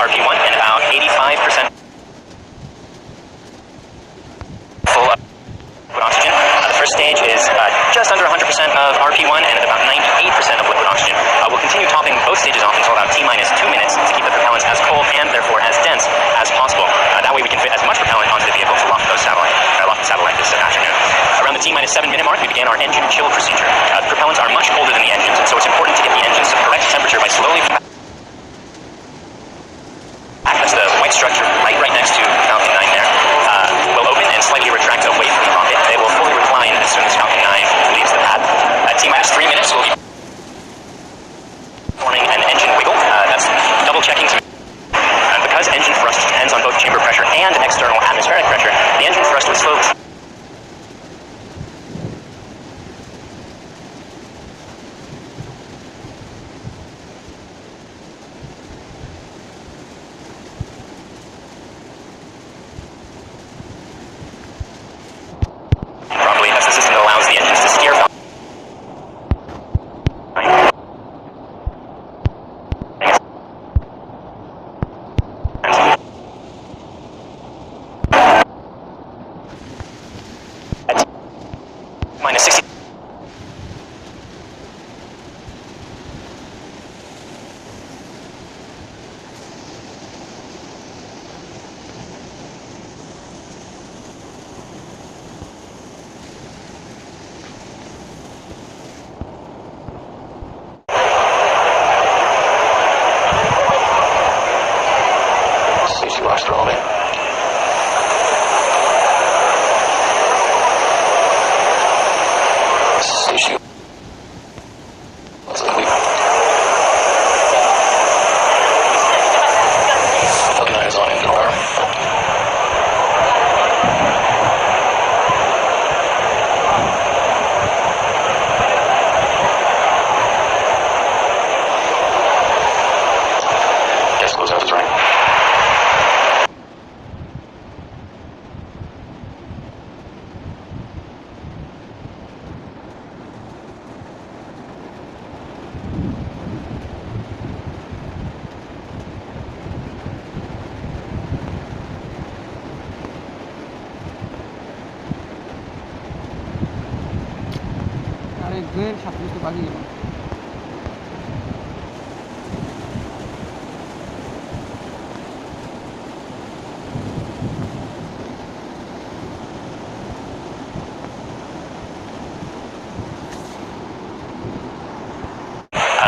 RP1 and about 85% full of liquid oxygen. The first stage is just under 100% of RP1 and about 98% of liquid oxygen. We'll continue topping both stages off until about T-minus 2 minutes to keep the propellants as cold and therefore as dense as possible. That way we can fit as much propellant onto the vehicle to lock the satellite this afternoon. Around the T-minus 7 minute mark, we began our engine chill procedure. The propellants are much colder than the engines, and so it's important to get the engines to the correct temperature by slowly. That's the white structure right next to Falcon 9 there. Will open and slightly retract away from the rocket. They will fully recline as soon as Falcon 9 leaves the pad. At T-minus 3 minutes, we'll be forming an engine wiggle. That's double checking to because engine thrust depends on both chamber pressure and external atmospheric pressure, the engine thrust was slowly. Properly, that's the system that allows the engines to steer. Minus 60. Safety watch rolling. Issue. Falcon 9 is on engine alarm. Gas goes out is right.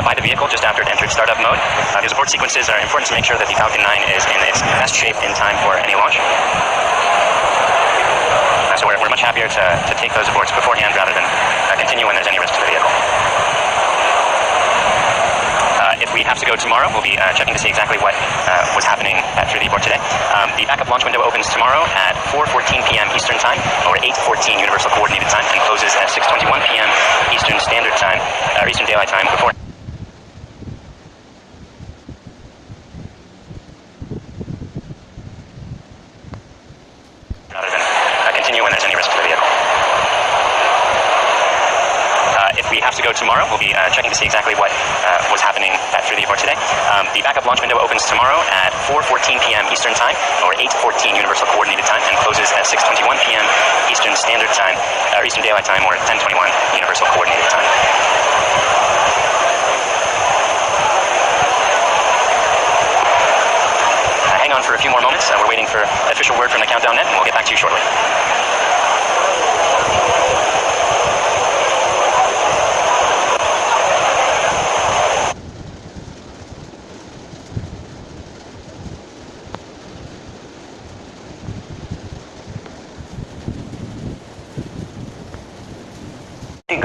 By the vehicle just after it entered startup mode. The abort sequences are important to make sure that the Falcon 9 is in its best shape in time for any launch. So we're much happier to take those aborts beforehand rather than continue when there's any risk to the vehicle. If we have to go tomorrow, we'll be checking to see exactly what was happening through the abort today. The backup launch window opens tomorrow at 4:14 p.m. Eastern Time, or 8:14 Universal Coordinated Time, and closes at 6:21 p.m. Eastern Standard Time, or Eastern Daylight Time before. Rather than continue when there's any risk to the vehicle. If we have to go tomorrow, we'll be checking to see exactly what was happening through the abort today. The backup launch window opens tomorrow at 4:14 p.m. Eastern Time, or 8:14 Universal Coordinated Time, and closes at 6:21 p.m. Eastern Standard Time, or Eastern Daylight Time, or 10:21 Universal Coordinated Time. Hang on for a few more moments. We're waiting for official word from the Countdown Net, and we'll get back to you shortly.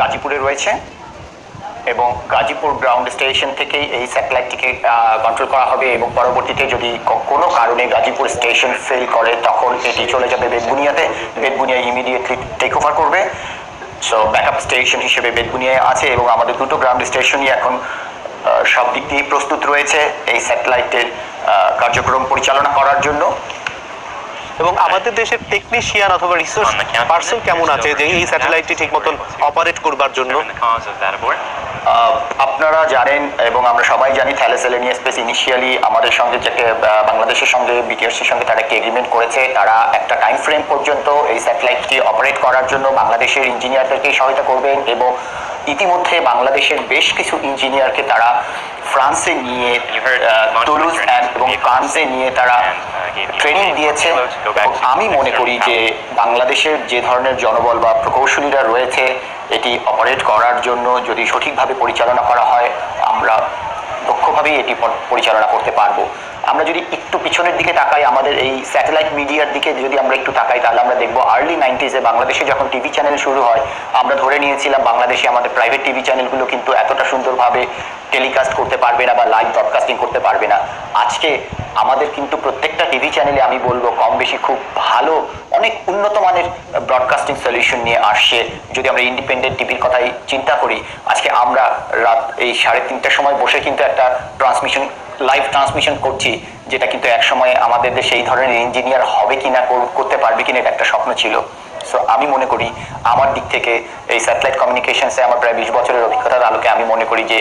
গাজীপুরে রয়েছে এবং Gazipur ground station থেকেই এই স্যাটেলাইটটিকে control করা হবে এবং পরবর্তীতে যদি কোনো কারণে গাজীপুর স্টেশন ফেল করে তখন এটি চলে যাবে বেতবুনিয়াতে। বেতবুনিয়া ইমিডিয়েটলি টেক ওভার করবে। সো ব্যাকআপ স্টেশন হিসেবে বেতবুনিয়ায় আছে এবং আমাদের দুটো গ্রাউন্ড স্টেশনই এখন সব দিক দিয়ে প্রস্তুত রয়েছে এই স্যাটেলাইটের কার্যক্রম পরিচালনা করার জন্য। এবং আমাদের দেশের টেকনিশিয়ান অথবা রিসোর্স পার্সন কেমন আছে যে এই স্যাটেলাইটটি ঠিক মতন অপারেট করবার জন্য? আপনারা জানেন এবং আমরা সবাই জানি থ্যালাসেলেনিয়া স্পেস ইনিশিয়ালি আমাদের সঙ্গে যে বাংলাদেশের সঙ্গে বিটিআরসির সঙ্গে তারা একটি এগ্রিমেন্ট করেছে। তারা একটা টাইম ফ্রেম পর্যন্ত এই স্যাটেলাইটটি অপারেট করার জন্য বাংলাদেশের ইঞ্জিনিয়ারদেরকে সহায়তা করবেন এবং ইতিমধ্যে বাংলাদেশের বেশ কিছু ইঞ্জিনিয়ারকে তারা ফ্রান্সে নিয়ে তুলুজ এবং কানসে নিয়ে তারা ট্রেনিং দিয়েছে। আমি মনে করি যে বাংলাদেশের যে ধরনের জনবল বা প্রকৌশলীরা রয়েছে এটি অপারেট করার জন্য যদি সঠিকভাবে পরিচালনা করা হয় আমরা দক্ষভাবেই এটি পরিচালনা করতে পারবো। আমরা যদি একটু পিছনের দিকে তাকাই, আমাদের এই স্যাটেলাইট মিডিয়ার দিকে যদি আমরা একটু তাকাই তাহলে আমরা দেখবো আর্লি 90s বাংলাদেশে যখন টিভি চ্যানেল শুরু হয় আমরা ধরে নিয়েছিলাম বাংলাদেশে আমাদের প্রাইভেট টিভি চ্যানেলগুলো কিন্তু এতটা সুন্দরভাবে টেলিকাস্ট করতে পারবে না বা লাইভ ব্রডকাস্টিং করতে পারবে না। আজকে আমাদের কিন্তু প্রত্যেকটা টিভি চ্যানেলে আমি বলবো কম বেশি খুব ভালো অনেক উন্নত মানের ব্রডকাস্টিং সলিউশন নিয়ে আসছে। যদি আমরা ইন্ডিপেন্ডেন্ট টিভির কথাই চিন্তা করি, আজকে আমরা রাত এই 3:30টার সময় বসে কিন্তু একটা লাইভ ট্রান্সমিশন করছি, যেটা কিন্তু এক সময় আমাদের দেশে এই ধরনের ইঞ্জিনিয়ার হবে কিনা করতে পারবে কিনা এটা একটা স্বপ্ন ছিল। সো আমি মনে করি আমার দিক থেকে এই স্যাটেলাইট কমিউনিকেশনসে আমার প্রায় 20 বছরের অভিজ্ঞতার আলোকে আমি মনে করি যে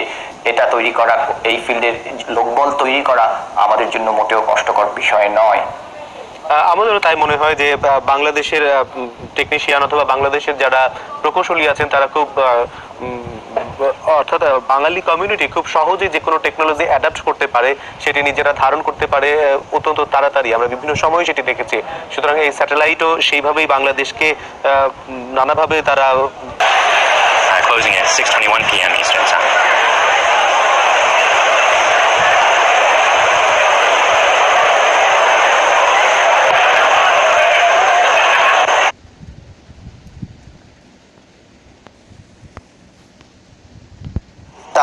এটা তৈরি করা, এই ফিল্ডের লোকবল তৈরি করা আমাদের জন্য মোটেও কষ্টকর বিষয় নয়। আমাদেরও তাই মনে হয় যে বাংলাদেশের টেকনিশিয়ান অথবা বাংলাদেশের যারা প্রকৌশলী আছেন তারা খুব অর্থাৎ বাঙালি কমিউনিটি খুব সহজে যে কোনো টেকনোলজি অ্যাডাপ্ট করতে পারে, সেটি নিজেরা ধারণ করতে পারে অত্যন্ত তাড়াতাড়ি। আমরা বিভিন্ন সময় সেটি দেখেছি। সুতরাং এই স্যাটেলাইটও সেইভাবেই বাংলাদেশকে নানাভাবে তারা closing at 6:21 p.m. Eastern Time.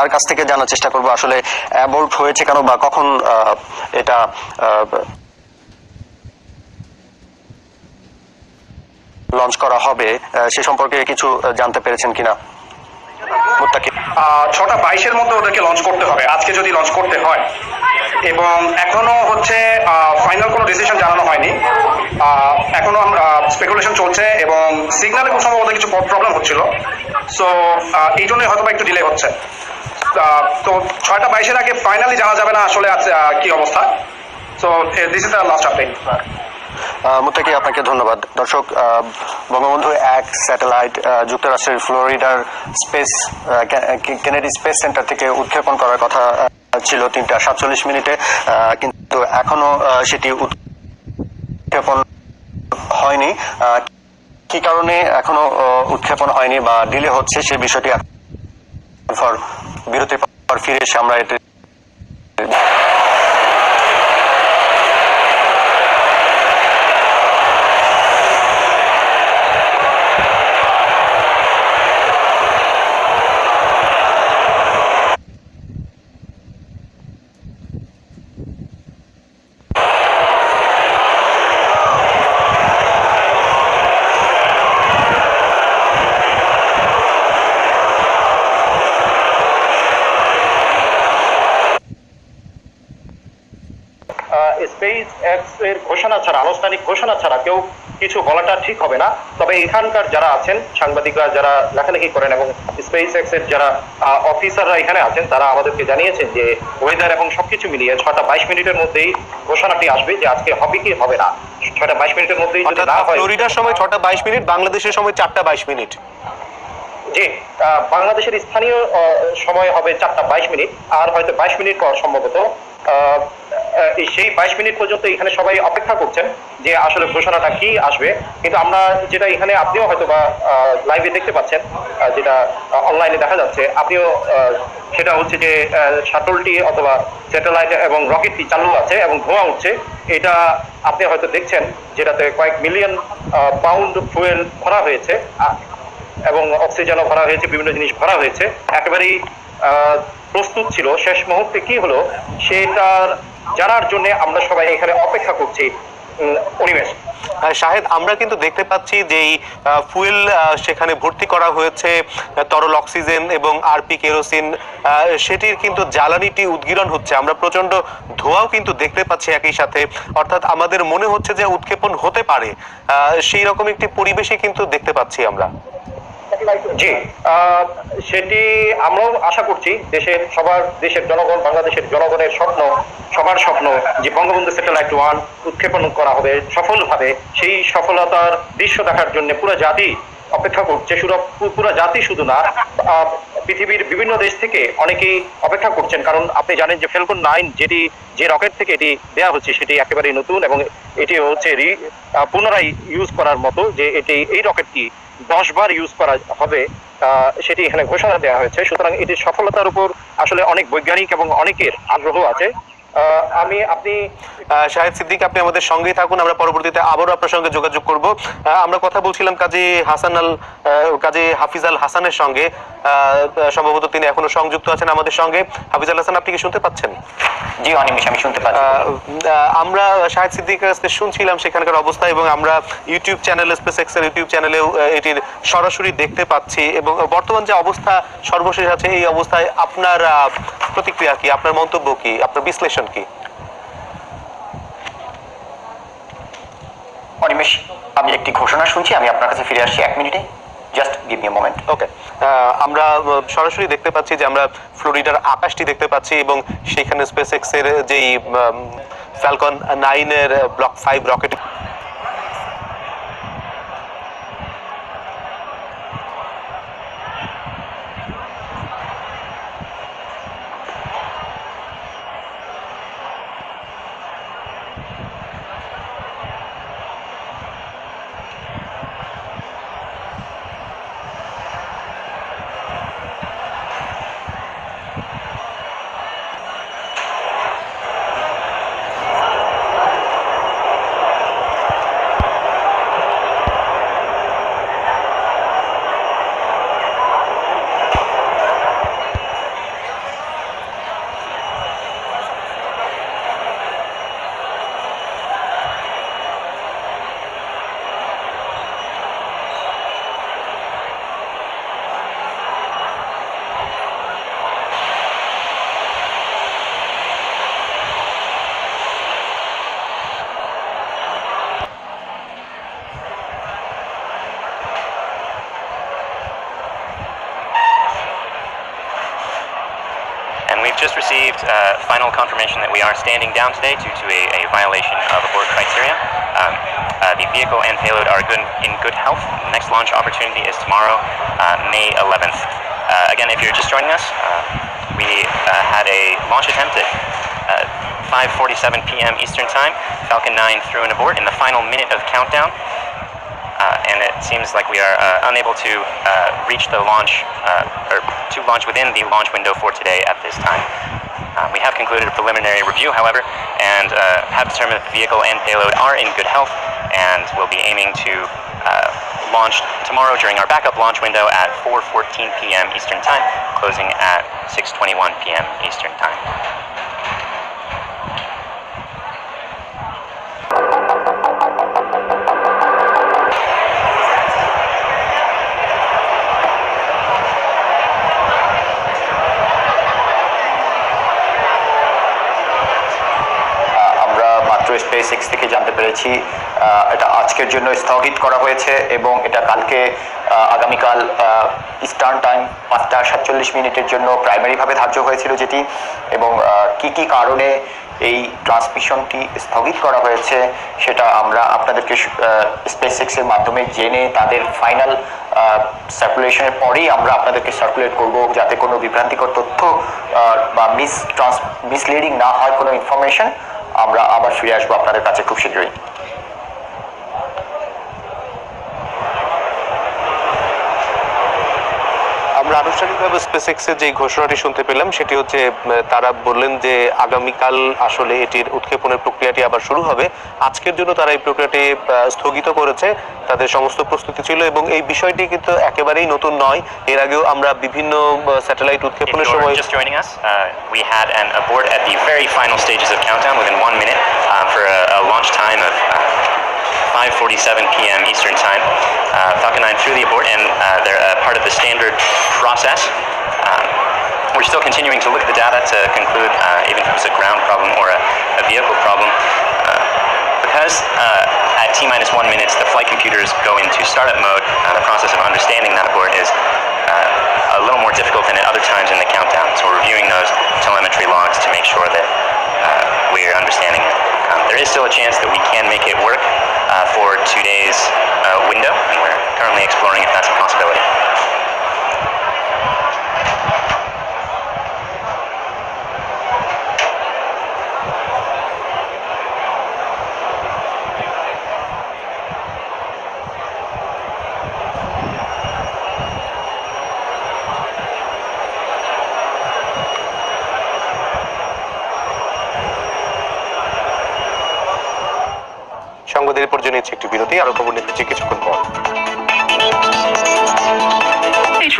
তার কাছ থেকে জানার চেষ্টা করব আসলে অ্যাবর্ট হয়েছে কেন বা কখন এটা লঞ্চ করা হবে সে সম্পর্কে কিছু জানতে পেরেছেন কিনা? 6:22 মধ্যে ওদেরকে লঞ্চ করতে হবে আজকে যদি লঞ্চ করতে হয়, এবং এখনো হচ্ছে ফাইনাল কোনো ডিসিশন জানানো হয়নি। এখনো স্পেকুলেশন চলছে এবং সিগন্যালে খুব সম্ভবত কিছু প্রবলেম হচ্ছিল। সো এই জন্যই হয়তো একটু ডিলে হচ্ছে। তো 6:22 আগে ফাইনালি জানা যাবে না আসলে কি অবস্থা। So this is the last update. মুত্তাকি, আপনাকে ধন্যবাদ। দর্শক, বঙ্গবন্ধু 1 স্যাটেলাইট যুক্তরাষ্ট্রের ফ্লোরিডার কেনেডি স্পেস সেন্টার থেকে উৎক্ষেপণ করার কথা ছিল 3:47 কিন্তু এখনো সেটি উৎক্ষেপণ হয়নি। কি কারণে এখনো উৎক্ষেপণ হয়নি বা ডিলে হচ্ছে সে বিষয়টি বিরতির পর ফিরে এসে আমরা এটি স্পেস এক্স এর ঘোষণা ছাড়া, আনুষ্ঠানিক ঘোষণা ছাড়া কেউ কিছু বলাটা ঠিক হবে না। তবে এখানকার যারা আছেন সাংবাদিকরা যারা লেখালেখি করেন এবং স্পেস এক্স এর যারা অফিসাররা এখানে আছেন তারা আমাদেরকে জানিয়েছেন যে ওয়েদার এবং সবকিছু মিলিয়ে 6:22 মধ্যেই ঘোষণাটি আসবে যে আজকে হবে কি হবে না। 6:22 মধ্যেই যদি না হয়, ফ্লোরিডার সময় 6:22, বাংলাদেশের সময় 4:22। জি, বাংলাদেশের স্থানীয় সময় হবে 4:22 আর হয়তো 22 মিনিট পর সম্ভবত সেই 22 মিনিট পর্যন্ত এখানে সবাই অপেক্ষা করছেন যে আসলে ঘোষণাটা কি আসবে। কিন্তু আমরা যেটা এখানে আপনিও হয়তো বা লাইভে দেখতে পাচ্ছেন, যেটা অনলাইনে দেখা যাচ্ছে, আপনিও সেটা হচ্ছে যে শাটলটি অথবা স্যাটেলাইট এবং রকেটটি চালু আছে এবং ধোঁয়া উঠছে। এটা আপনি হয়তো দেখছেন, যেটাতে কয়েক মিলিয়ন পাউন্ড ফুয়েল ভরা হয়েছে এবং অক্সিজেনও ভরা হয়েছে, বিভিন্ন জিনিস ভরা হয়েছে, একেবারেই প্রস্তুত ছিল। শেষ মুহূর্তে কি হলো সেটার জানার জন্য আমরা সবাই এখানে অপেক্ষা করছি। অনিমেষ, শাহেদ, আমরা কিন্তু দেখতে পাচ্ছি যে ফুয়েল সেখানে ভর্তি করা হয়েছে, তরল অক্সিজেন এবং আরপি কেরোসিন, সেটির কিন্তু জ্বালানিটি উদ্গীরণ হচ্ছে। আমরা প্রচন্ড ধোঁয়াও কিন্তু দেখতে পাচ্ছি একই সাথে। অর্থাৎ আমাদের মনে হচ্ছে যে উৎক্ষেপণ হতে পারে, সেই রকম একটি পরিবেশে কিন্তু দেখতে পাচ্ছি আমরা। জি, সেটি আমরাও আশা করছি। দেশের জনগণ, বাংলাদেশের জনগণের স্বপ্ন, সবার স্বপ্ন যে বঙ্গবন্ধু স্যাটেলাইট 1 উৎক্ষেপণ করা হবে সফলভাবে। সেই সফলতার দৃশ্য দেখার জন্য পুরো জাতি অপেক্ষা করছে। পুরো জাতি শুধু না, পৃথিবীর বিভিন্ন দেশ থেকে অনেকেই অপেক্ষা করছেন। কারণ আপনি জানেন যে ফ্যালকন 9 যে রকেট থেকে এটি দেওয়া হচ্ছে সেটি একেবারেই নতুন, এবং এটি হচ্ছে পুনরায় ইউজ করার মতো, যে এই রকেটটি 10 বার ইউজ করা হবে, সেটি এখানে ঘোষণা দেওয়া হয়েছে। সুতরাং এটির সফলতার উপর আসলে অনেক বৈজ্ঞানিক এবং অনেকের আগ্রহ আছে। আপনি শাহেদ সিদ্দিক, আপনি আমাদের সঙ্গেই থাকুন, আমরা পরবর্তীতে আবারও আপনার সঙ্গে যোগাযোগ করব। আমরা কথা বলছিলাম কাজী হাফিজ আল হাসানের সঙ্গে। সম্ভবত তিনি এখনো সংযুক্ত আছেন আমাদের সঙ্গে। হাফিজ আল হাসান, আপনি কি শুনতে পাচ্ছেন? জি অনিমেষ, আমি শুনতে পাচ্ছি। আমরা শাহেদ সিদ্দিকের কাছে শুনছিলাম সেখানকার অবস্থা, এবং আমরা ইউটিউব চ্যানেল স্পেস এক্সের ইউটিউব চ্যানেলেও এটির সরাসরি দেখতে পাচ্ছি। এবং বর্তমান যে অবস্থা সর্বশেষ আছে, এই অবস্থায় আপনার প্রতিক্রিয়া কি, আপনার মন্তব্য কি, আপনার বিশ্লেষণ কি? অনিমেষ, আমি একটি ঘোষণা শুনছি, আমি আপনার কাছে ফিরে আসছি 1 মিনিটে। Just give me a moment. Okay, আমরা সরাসরি দেখতে পাচ্ছি যে আমরা ফ্লোরিডার আকাশটি দেখতে পাচ্ছি, এবং সেখানে স্পেস এক্স এর যেই ফ্যালকন 9 এর block 5 rocket Just received final confirmation that we are standing down today due to a violation of abort criteria. The vehicle and payload are in good health. The next launch opportunity is tomorrow, May 11th. Again, if you're just joining us, we had a launch attempt at 5:47 p.m. Eastern Time. Falcon 9 threw an abort in the final minute of countdown. And it seems like we are unable to reach the launch, or to launch within the launch window for today at this time. We have concluded a preliminary review, however, and have determined that the vehicle and payload are in good health, and will be aiming to launch tomorrow during our backup launch window at 4:14 p.m. Eastern Time, closing at 6:21 p.m. Eastern Time. Space x থেকে জানতে পেরেছি এটা আজকের জন্য স্থগিত করা হয়েছে, এবং এটা কালকে আগামীকাল ইস্টার্ন টাইম 5:47 জন্য প্রাইমারিভাবে ধার্য হয়েছিল যেটি, এবং কি কি কারণে এই ট্রান্সমিশনটি স্থগিত করা হয়েছে সেটা আমরা আপনাদেরকে স্পেস এক্সের মাধ্যমে জেনে তাদের ফাইনাল সার্কুলেশনের পরেই আমরা আপনাদেরকে সার্কুলেট করব, যাতে কোনো বিভ্রান্তিকর তথ্য বা মিসলিডিং না হয় কোনো ইনফরমেশন। আমরা আবার ফিরে আসবো আপনাদের কাছে খুব শীঘ্রই। আমরা আনুষ্ঠানিকভাবে স্পেসএক্সের যে ঘোষণাটি শুনতে পেলাম সেটি হচ্ছে তারা বললেন যে আগামীকাল আসলে এটির উৎক্ষেপণের প্রক্রিয়াটি আবার শুরু হবে। আজকের জন্য তারা এই প্রক্রিয়াটি স্থগিত করেছে, তাদের সমস্ত প্রস্তুতি ছিল, এবং এই বিষয়টি কিন্তু একেবারেই নতুন নয়। এর আগেও আমরা বিভিন্ন স্যাটেলাইট উৎক্ষেপণের সময় just joining us, we had an abort at the very final stages of countdown within 1 minute for a launch time of 5:47 p.m. Eastern Time. Falcon 9 threw the abort, and they're part of the standard process. We're still continuing to look at the data to conclude even if it was a ground problem or a vehicle problem, because at T-minus 1 minute, the flight computers go into startup mode. The process of understanding that abort is a little more difficult than at other times in the countdown. So we're reviewing those telemetry logs to make sure that we're understanding it. There is still a chance that we can make it work for today's window, and we're currently exploring if that's a possibility. সংবাদের পর জানিয়েছি একটি বিরতি, আরো খবর নিতে কিছুক্ষণ পর।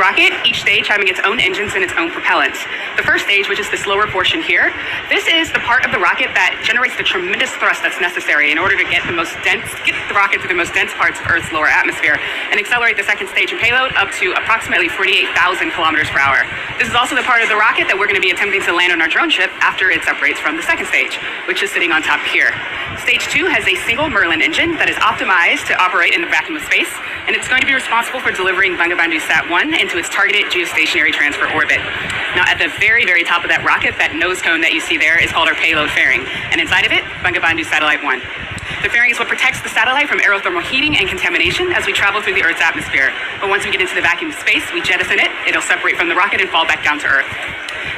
Rocket, each stage having its own engines and its own propellants. The first stage, which is this lower portion here, this is the part of the rocket that generates the tremendous thrust that's necessary in order to get the rocket to the most dense parts of Earth's lower atmosphere and accelerate the second stage and payload up to approximately 48,000 kilometers per hour. This is also the part of the rocket that we're going to be attempting to land on our drone ship after it separates from the second stage, which is sitting on top here. Stage 2 has a single Merlin engine that is optimized to operate in the vacuum of space, and it's going to be responsible for delivering Bangabandhu Sat-1 into its targeted geostationary transfer orbit. Now, at the very, very top of that rocket, that nose cone that you see there is called our payload fairing, and inside of it, Bangabandhu Satellite 1. The fairing is what protects the satellite from aerothermal heating and contamination as we travel through the Earth's atmosphere. But once we get into the vacuum of space, we jettison it, it'll separate from the rocket and fall back down to Earth.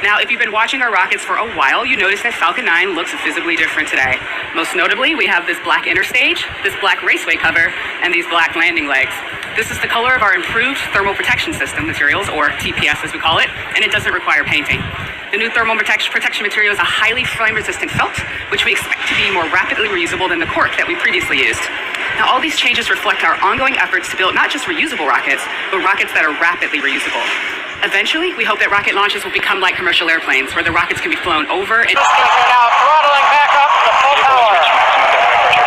Now, if you've been watching our rockets for a while, you notice that Falcon 9 looks visibly different today. Most notably, we have this black inner stage, this black raceway cover, and these black landing legs. This is the color of our improved thermal protection system materials, or TPS as we call it, and it doesn't require painting. The new thermal protection material is a highly flame-resistant felt, which we expect to be more rapidly reusable than the cork that we previously used. Now, all these changes reflect our ongoing efforts to build not just reusable rockets, but rockets that are rapidly reusable. Eventually, we hope that rocket launches will become like commercial airplanes, where the rockets can be flown over and... Boosters are now throttling back up to full power.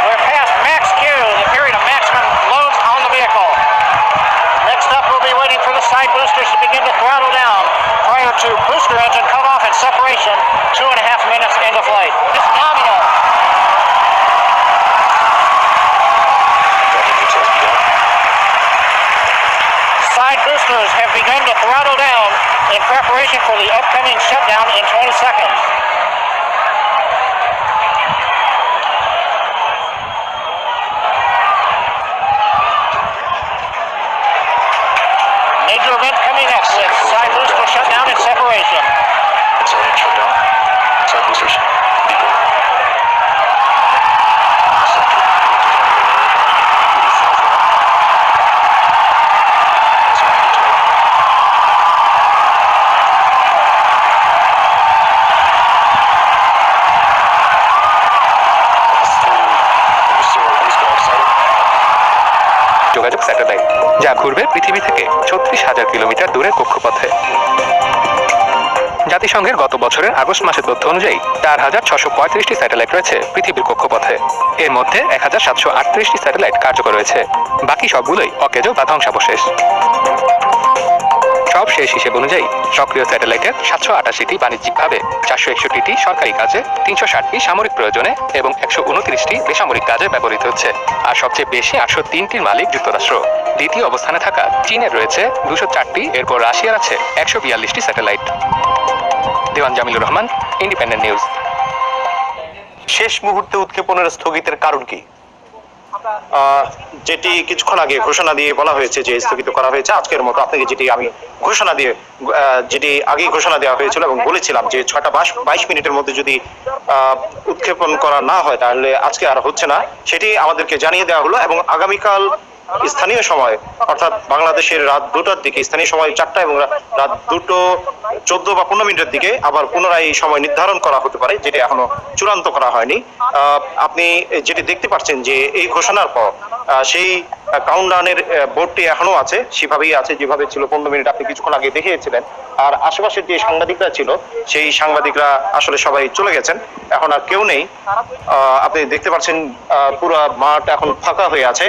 We're past max Q, the period of maximum load on the vehicle. Next up, we'll be waiting for the side boosters to begin to throttle down prior to booster engine cutoff and separation 2.5 minutes into flight. It's nominal. Side boosters have begun to throttle down in preparation for the upcoming shutdown in 20 seconds. Major event coming up with side booster shutdown and separation. Side boosters. যোগাযোগ satellite, যা ঘুরবে পৃথিবী থেকে 36,000 kilometre দূরের কক্ষপথে। জাতিসংঘের গত বছরের আগস্ট মাসের তথ্য অনুযায়ী 4,635টি স্যাটেলাইট রয়েছে পৃথিবীর কক্ষপথে। এর মধ্যে 1,738টি স্যাটেলাইট কার্যকর রয়েছে, বাকি সবগুলোই অকেজো বা ধ্বংসাবশেষ। সব শেষ হিসেব অনুযায়ী সক্রিয় স্যাটেলাইটের 788টি বাণিজ্যিকভাবে, 461টি সরকারি কাজে, 360টি সামরিক প্রয়োজনে এবং 129টি বেসামরিক কাজে ব্যবহৃত হচ্ছে। আর সবচেয়ে বেশি 803টির মালিক যুক্তরাষ্ট্র। দ্বিতীয় অবস্থানে থাকা চীনের রয়েছে 204টি, এরপর রাশিয়ার আছে 142টি স্যাটেলাইট। দেওয়ান জামিলুর রহমান, ইন্ডিপেন্ডেন্ট নিউজ। শেষ মুহূর্তে উৎক্ষেপণের স্থগিতের কারণ কি? যেটি কিছুক্ষণ আগে ঘোষণা দিয়ে বলা হয়েছে যে স্থগিত করা হয়েছে আজকের মতো, আপনাকে যেটি আমি যেটি আগেই ঘোষণা দেওয়া হয়েছিল এবং বলেছিলাম যে 6:22 মিনিটের মধ্যে যদি উৎক্ষেপণ করা না হয় তাহলে আজকে আর হচ্ছে না, সেটি আমাদেরকে জানিয়ে দেওয়া হলো। এবং আগামীকাল স্থানীয় সময় অর্থাৎ বাংলাদেশের রাত 2টার দিকে, স্থানীয় সময় 4টা এবং রাত 2:14 বা 15 মিনিটের দিকে আবার পুনরায় সময় নির্ধারণ করা হতে পারে, যেটি এখনো চূড়ান্ত করা হয়নি। আপনি যেটি দেখতে পাচ্ছেন যে এই ঘোষণার পর সেই কাউন্টডাউনের বোর্ডটি এখনো আছে, সেভাবেই আছে যেভাবে ছিল 15 মিনিট আপনি কিছুক্ষণ আগে দেখিয়েছিলেন। আর আশেপাশের যে সাংবাদিকরা ছিল সেই সাংবাদিকরা আসলে সবাই চলে গেছেন, এখন আর কেউ নেই। আপনি দেখতে পাচ্ছেন পুরো মাঠ এখন ফাঁকা হয়ে আছে।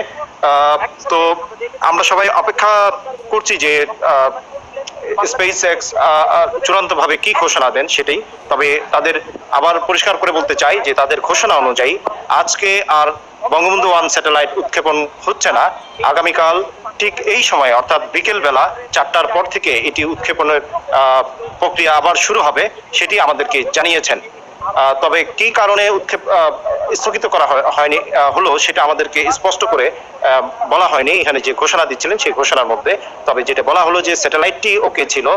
তো আমরা সবাই অপেক্ষা করছি যে স্পেস এক্স চূড়ান্তভাবে কি ঘোষণা দেন সেটাই। তবে তাদের আবার পরিষ্কার করে বলতে চাই যে তাদের ঘোষণা অনুযায়ী আজকে আর বঙ্গবন্ধু 1 স্যাটেলাইট উৎক্ষেপণ হচ্ছে না। আগামীকাল ঠিক এই সময় অর্থাৎ বিকেল বেলা 4টার পর থেকে এটি উৎক্ষেপণের প্রক্রিয়া আবার শুরু হবে, সেটি আমাদেরকে জানিয়েছেন। তবে কি কারণে স্থগিত করা হয়নি হলো সেটা আমাদেরকে স্পষ্ট করে বলা হয়নি এখানে যে ঘোষণা দিচ্ছিলেন সেই ঘোষণার মধ্যে। তবে যেটা বলা হলো যে স্যাটেলাইটটি ওকে ছিল,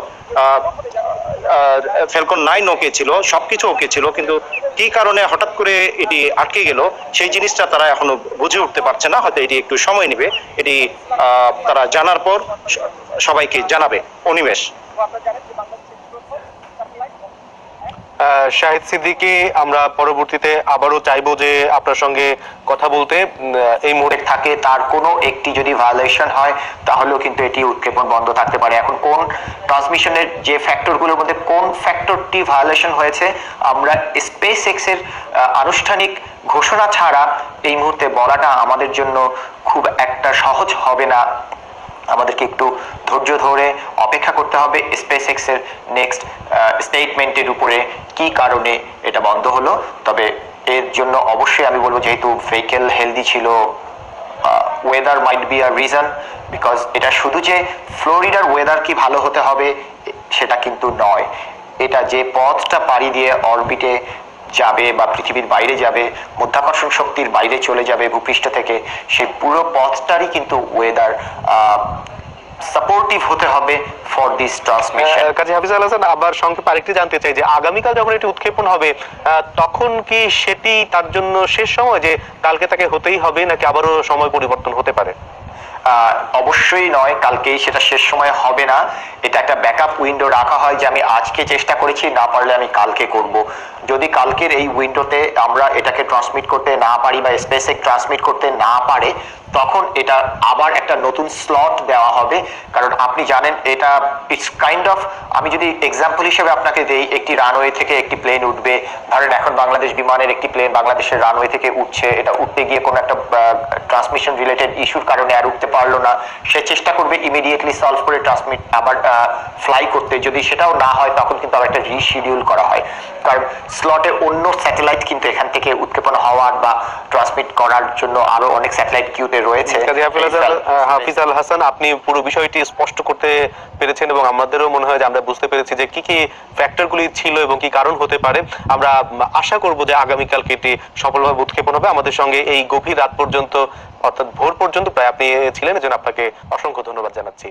ফ্যালকন 9 ওকে ছিল, সবকিছু ওকে ছিল, কিন্তু কি কারণে হঠাৎ করে এটি আটকে গেল সেই জিনিসটা তারা এখনো বুঝে উঠতে পারছে না। হয়তো এটি একটু সময় নেবে, এটি তারা জানার পর সবাইকে জানাবে। অনিমেষ। শাহিদ সিদ্দিকী, আমরা পরবর্তীতে আবারও চাইবো যে আপনার সঙ্গে কথা বলতে। এই মুহূর্তে থাকে তার কোনো একটি যদি ভায়োলেশন হয় তাহলেও কিন্তু এটি উৎক্ষেপণ বন্ধ থাকতে পারে। এখন কোন ট্রান্সমিশনের যে ফ্যাক্টরগুলোর মধ্যে কোন ফ্যাক্টরটি ভায়োলেশন হয়েছে আমরা স্পেস এক্স এর আনুষ্ঠানিক ঘোষণা ছাড়া এই মুহূর্তে বলাটা আমাদের জন্য খুব একটা সহজ হবে না। আমাদেরকে একটু ধৈর্য ধরে অপেক্ষা করতে হবে স্পেস এক্স এর নেক্সট স্টেটমেন্টের উপরে কি কারণে এটা বন্ধ হলো। তবে এর জন্য অবশ্যই আমি বলবো যেহেতু ভেহিকেল হেলদি ছিল, weather might be a reason, because এটা শুধু যে ফ্লোরিডার ওয়েদার কি ভালো হতে হবে সেটা কিন্তু নয়। এটা যে পথটা পাড়ি দিয়ে অরবিটে যাবে বা পৃথিবীর বাইরে যাবে, মধ্যাকর্ষণ শক্তির বাইরে চলে যাবে ভূপৃষ্ঠ থেকে, সেই পুরো পথটারই কিন্তু ওয়েদার সাপোর্টিভ হতে হবে ফর দিস ট্রান্সমিশন। কাজী হাফিজুল হাসান, আবার সংক্ষেপে আরেকটি জানতে চাই যে আগামীকাল যখন এটি উৎক্ষেপণ হবে তখন কি সেটি তার জন্য শেষ সময়, যে কালকে তাকে হতেই হবে, নাকি আবারও সময় পরিবর্তন হতে পারে? অবশ্যই নয়, কালকেই সেটা শেষ সময় হবে না। এটা একটা ব্যাকআপ উইন্ডো রাখা হয় যে আমি আজকে চেষ্টা করেছি, না পারলে আমি কালকে করব। যদি কালকের এই উইন্ডোতে আমরা এটাকে ট্রান্সমিট করতে না পারি বা স্পেসএক্স ট্রান্সমিট করতে না পারে তখন এটা আবার একটা নতুন স্লট দেওয়া হবে। কারণ আপনি জানেন এটা ইটস কাইন্ড অফ, আমি যদি এক্সাম্পল হিসেবে আপনাকে দেই, একটি রানওয়ে থেকে একটি প্লেন উঠবে, ধরেন এখন বাংলাদেশ বিমানের একটি প্লেন বাংলাদেশের রানওয়ে থেকে উঠছে, এটা উঠতে গিয়ে কোনো একটা ট্রান্সমিশন রিলেটেড ইস্যুর কারণে আর উঠতে পারলো না, সে চেষ্টা করবে ইমিডিয়েটলি সলভ করে ট্রান্সমিট আবার ফ্লাই করতে। যদি সেটাও না হয় তখন কিন্তু আবার একটা রিশিডিউল করা হয়, কারণ স্লটে অন্য স্যাটেলাইট কিন্তু এখান থেকে উৎক্ষেপণ হওয়ার বা ট্রান্সমিট করার জন্য আরো অনেক স্যাটেলাইট কিউতে রয়েছে। হাফিজুল হাসান, আপনি পুরো বিষয়টি স্পষ্ট করতে পেরেছেন এবং আমাদেরও মনে হয় যে আমরা বুঝতে পেরেছি যে কি কি ফ্যাক্টরগুলি ছিল এবং কি কারণ হতে পারে। আমরা আশা করব যে আগামীকালকে এটি সফলভাবে উৎক্ষেপণ হবে। আমাদের সঙ্গে এই গভীর রাত পর্যন্ত অর্থাৎ ভোর পর্যন্ত প্রায় আপনি ছিলেন, এজন্য আপনাকে অসংখ্য ধন্যবাদ জানাচ্ছি।